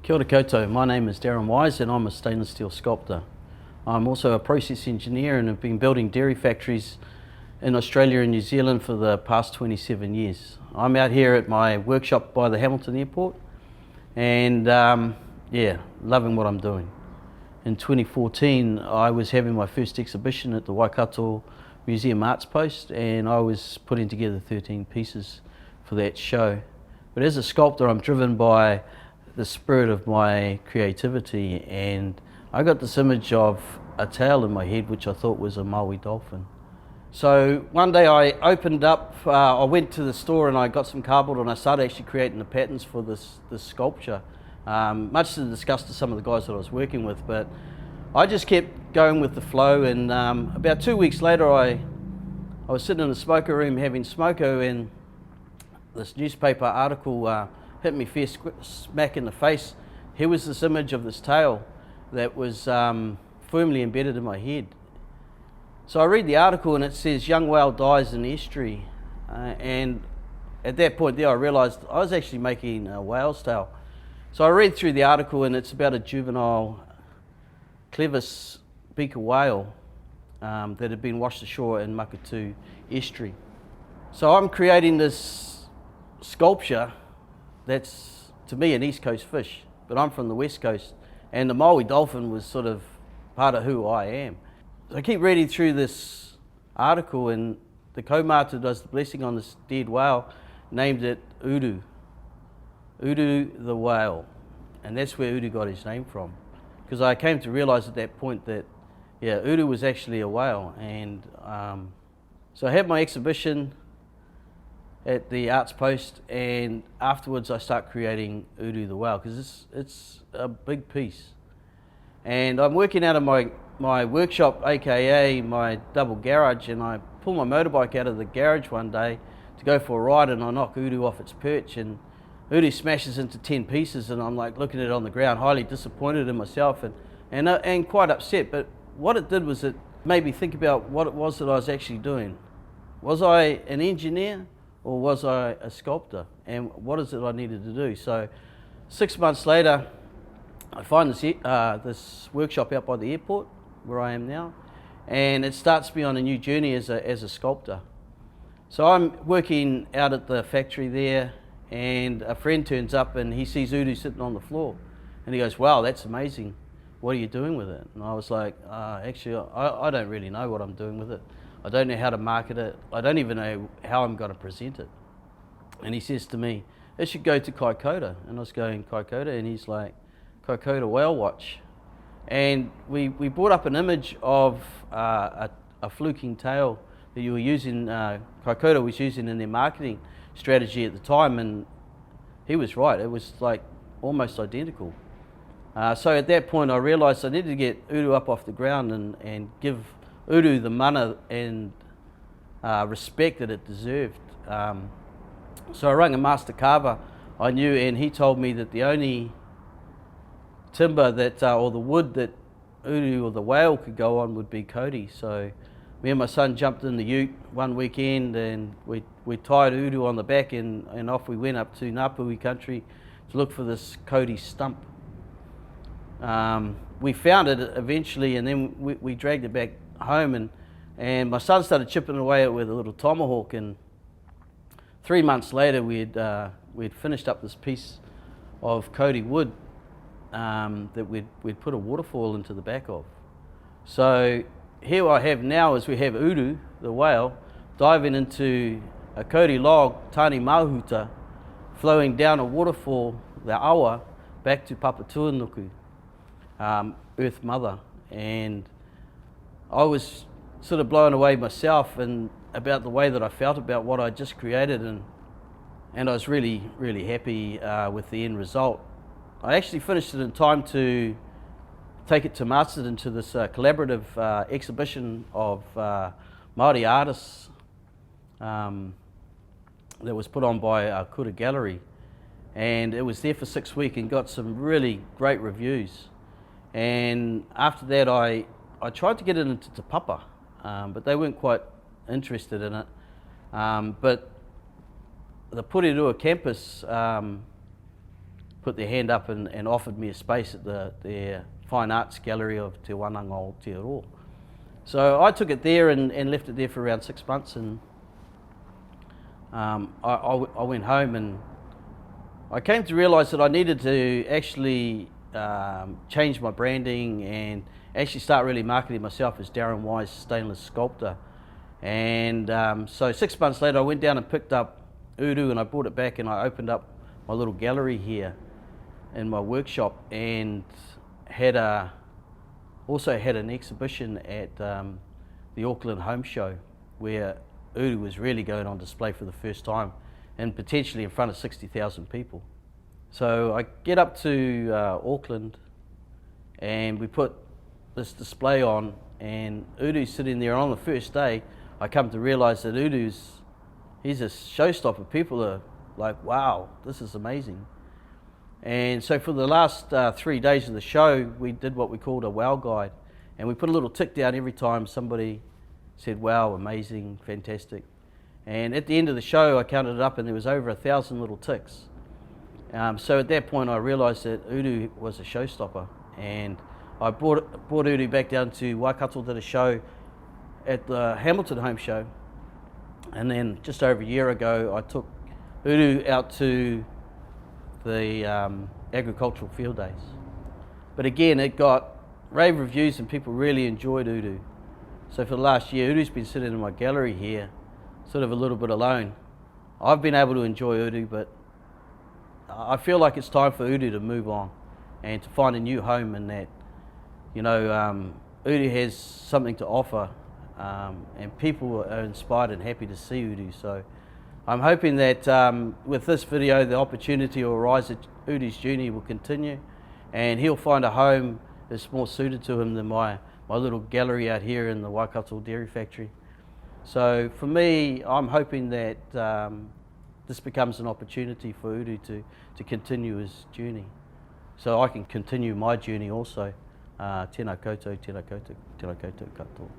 Kia ora koutou, my name is Darren Wise and I'm a stainless steel sculptor. I'm also a process engineer and have been building dairy factories in Australia and New Zealand for the past 27 years. I'm out here at my workshop by the Hamilton Airport and loving what I'm doing. In 2014 I was having my first exhibition at the Waikato Museum Arts Post and I was putting together 13 pieces for that show. But as a sculptor I'm driven by the spirit of my creativity, and I got this image of a tail in my head which I thought was a Maui dolphin. So one day I opened up, I went to the store and I got some cardboard and I started actually creating the patterns for this sculpture, much to the disgust of some of the guys that I was working with, but I just kept going with the flow. And about 2 weeks later I was sitting in the smoker room having smoko, and this newspaper article hit me fair smack in the face. Here was this image of this tail that was firmly embedded in my head. So I read the article and it says young whale dies in estuary, and at that point there I realised I was actually making a whale's tail. So I read through the article and it's about a juvenile clevis beaker whale that had been washed ashore in Makatu estuary. So I'm creating this sculpture that's, to me, an East Coast fish, but I'm from the West Coast, and the Maui dolphin was sort of part of who I am. So I keep reading through this article, and the kaumata does the blessing on this dead whale, named it URU, URU the whale, and that's where URU got his name from, because I came to realise at that point that, yeah, URU was actually a whale. And so I had my exhibition at the Arts Post, and afterwards I start creating URU the whale because it's a big piece. And I'm working out of my workshop, aka my double garage, and I pull my motorbike out of the garage one day to go for a ride, and I knock URU off its perch and URU smashes into 10 pieces, and I'm like looking at it on the ground, highly disappointed in myself and quite upset. But what it did was it made me think about what it was that I was actually doing. Was I an engineer? Or was I a sculptor? And what is it I needed to do? So 6 months later, I find this workshop out by the airport where I am now, and it starts me on a new journey as a sculptor. So I'm working out at the factory there, and a friend turns up and he sees URU sitting on the floor, and he goes, "Wow, that's amazing. What are you doing with it?" And I was like, "Actually, I don't really know what I'm doing with it. I don't know how to market it. I don't even know how I'm going to present it." And he says to me, "It should go to Kaikoura." And I was going, "Kaikoura?" And he's like, "Kaikoura Whale Watch." And we brought up an image of a fluking tail that you were using, Kaikoura was using in their marketing strategy at the time, and he was right. It was like almost identical. So at that point I realised I needed to get URU up off the ground and give URU the mana and respect that it deserved. So I rang a master carver I knew, and he told me that the only timber that, or the wood that URU or the whale could go on would be Cody. So me and my son jumped in the ute one weekend and we tied URU on the back and off we went up to Ngāpuhi country to look for this Cody stump. We found it eventually, and then we dragged it back home, and my son started chipping away at it with a little tomahawk, and 3 months later we'd finished up this piece of Cody wood that we'd put a waterfall into the back of. So here I have now is we have URU, the whale, diving into a Cody log, Tani Mahuta, flowing down a waterfall, the awa, back to Papatuanuku, Earth Mother. And I was sort of blown away myself and about the way that I felt about what I just created, and I was really, really happy with the end result. I actually finished it in time to take it to Marsden to this collaborative exhibition of Māori artists that was put on by Kura Gallery, and it was there for 6 weeks and got some really great reviews. And after that I tried to get it into Te Papa, but they weren't quite interested in it. But the Purirua campus put their hand up and offered me a space at their Fine Arts Gallery of Te Wananga o Aotearoa. So I took it there and left it there for around 6 months, and I went home, and I came to realise that I needed to actually change my branding and actually start really marketing myself as Darren Wise Stainless Sculptor. And so 6 months later I went down and picked up URU, and I brought it back, and I opened up my little gallery here in my workshop, and also had an exhibition at the Auckland Home Show, where URU was really going on display for the first time, and potentially in front of 60,000 people. So I get up to Auckland, and we put this display on, and URU's sitting there. On the first day I come to realise that he's a showstopper. People are like, wow, this is amazing. And so for the last 3 days of the show, we did what we called a wow guide, and we put a little tick down every time somebody said wow, amazing, fantastic. And at the end of the show I counted it up, and there was over 1,000 little ticks. So at that point I realised that URU was a showstopper, and I brought URU back down to Waikato, did a show at the Hamilton Home Show, and then just over a year ago I took URU out to the agricultural field days. But again, it got rave reviews and people really enjoyed URU. So for the last year, URU's been sitting in my gallery here, sort of a little bit alone. I've been able to enjoy URU, but I feel like it's time for URU to move on and to find a new home, and that, you know, URU has something to offer, and people are inspired and happy to see URU. So I'm hoping that with this video, the opportunity will arise that URU's journey will continue, and he'll find a home that's more suited to him than my little gallery out here in the Waikato Dairy Factory. So for me, I'm hoping that this becomes an opportunity for URU to continue his journey, so I can continue my journey also. Tēnā koutou, tēnā koutou, tēnā koutou katoa.